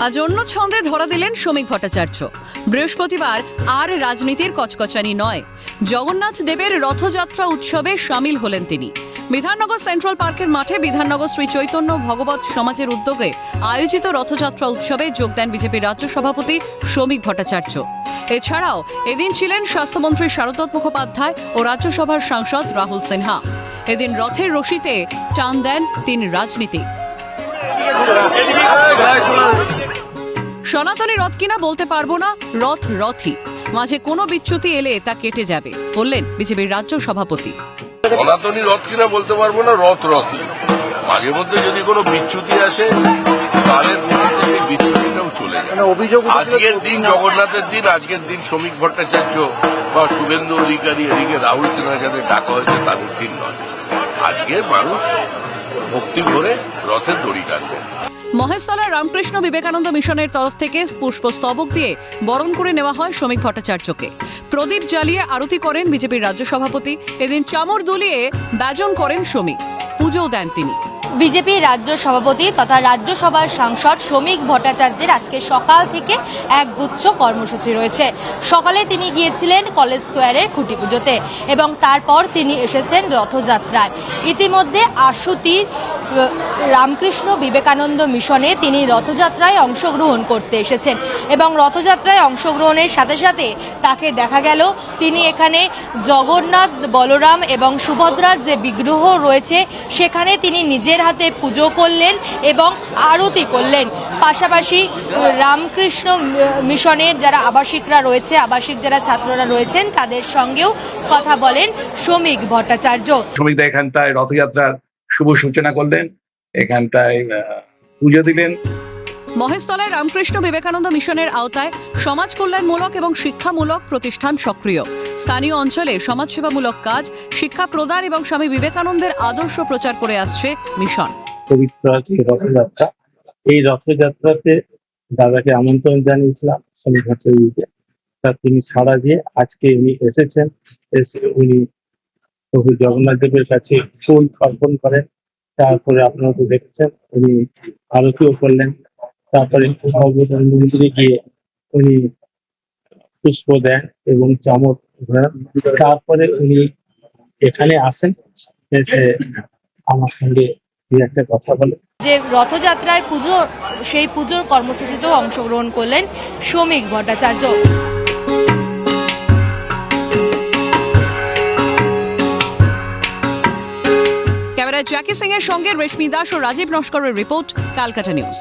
আজ অন্য ছন্দে ধরা দিলেন শ্রমিক ভট্টাচার্য। বৃহস্পতিবার আর রাজনীতির কচকচানি নয়, জগন্নাথ দেবের রথযাত্রা উৎসবে সামিল হলেন তিনি। বিধাননগর সেন্ট্রাল পার্কের মাঠে বিধাননগর শ্রী চৈতন্য ভগবত সমাজের উদ্যোগে আয়োজিত রথযাত্রা উৎসবে যোগ দেন বিজেপির রাজ্য সভাপতি শ্রমিক ভট্টাচার্য। এছাড়াও এদিন ছিলেন স্বাস্থ্যমন্ত্রী শারদত্ত মুখোপাধ্যায় ও রাজ্যসভার সাংসদ রাহুল সিনহা। এদিন রথের রশিতে টান দেন তিনি রাজনীতিক। সনাতনী রথ কিনা বলতে পারবো না, রথ রথই, মাঝে কোনো বিচ্যুতি এলে তা কেটে যাবে বললেন বিজেপির রাজ্য সভাপতি। সনাতনী রথ কিনা বলতে পারবো না, রথ রথই, মাঝে মধ্যে যদি কোনো বিচ্যুতি আসে তাদের মধ্যে সেই বিচ্যুতিটাও চলে যায়। আজকের দিন জগন্নাথের দিন, আজকের দিন শ্রমিক ভট্টাচার্য বা শুভেন্দু অধিকারী, এদিকে রাহুল সিনহা যাদের ডাকা হয়েছে তাদের দিন নয়। আজকে মানুষ ভক্তি ভরে রথের দড়ি টানবে। মহেশতলার রামকৃষ্ণ বিবেকানন্দ মিশনের তরফ থেকে পুষ্পস্তবক দিয়ে বরণ করে নেওয়া হয় শ্রমিক ভট্টাচার্যকে। প্রদীপ জ্বালিয়ে আরতি করেন বিজেপির রাজ্য সভাপতি। এদিন চামর দুলিয়ে ব্যজন করেন শ্রমিক, পুজোও দেন তিনি। বিজেপির রাজ্য সভাপতি তথা রাজ্যসভার সাংসদ শ্রমিক ভট্টাচার্যের আজকে সকাল থেকে এক গুচ্ছ কর্মসূচি রয়েছে। সকালে তিনি গিয়েছিলেন কলেজ স্কোয়ারের খুঁটি পুজোতে এবং তারপর তিনি এসেছেন রথযাত্রায়। ইতিমধ্যে আশুতির রামকৃষ্ণ বিবেকানন্দ মিশনে তিনি রথযাত্রায় অংশগ্রহণ করতে এসেছেন এবং রথযাত্রায় অংশগ্রহণের সাথে সাথে তাকে দেখা গেল তিনি এখানে জগন্নাথ, বলরাম এবং সুভদ্রার যে বিগ্রহ রয়েছে সেখানে তিনি নিজের হাতে পুজো করলেন এবং আরতি করলেন। পাশাপাশি রামকৃষ্ণ মিশনের যারা আবাসিকরা রয়েছে, আবাসিক যারা ছাত্ররা রয়েছেন তাদের সঙ্গেও কথা বলেন শ্রমিক ভট্টাচার্য। শ্রমিকদা এখানটায় রথযাত্রার শুভ সূচনা করলেন, এখানটায় পুজো দিলেন। মহেশতলায় রামকৃষ্ণ বিবেকানন্দ মিশনের আওতায় সমাজ কল্যাণমূলক এবং শিক্ষামূলক প্রতিষ্ঠান সক্রিয়। স্থানীয় অঞ্চলে সমাজসেবামূলক কাজ, শিক্ষা প্রদান এবং স্বামী বিবেকানন্দের আদর্শ প্রচার করে আসছে মিশন। পবিত্র আজকে রথযাত্রা, এই রথযাত্রাতে দাদাকে আমন্ত্রণ জানিয়েছিলাম শ্রমিক ভট্টাচার্যকে, তা তিনি সাড়া দিয়ে আজকে উনি এসেছেন। এসে উনি প্রভু জগন্নাথ দেবের কাছে ফুল অর্পণ করেন, তারপরে আপনারা তো দেখেছেন উনি আরতিও করলেন। তারপরে ভগবান মন্দিরে গিয়ে উনি পুষ্প দেন এবং চামর ঘোরান। তারপরে উনি এখানে আসেন, এসে আমার সঙ্গে একটা কথা বলে। যে রথযাত্রার পুজো, সেই পুজোর কর্মসূচিতেও অংশগ্রহণ করলেন শ্রমিক ভট্টাচার্য। ক্যামেরায় জ্যাকি সিং এর সঙ্গে রেশমি দাস ও রাজীব নস্করের রিপোর্ট, ক্যালকাটা নিউজ।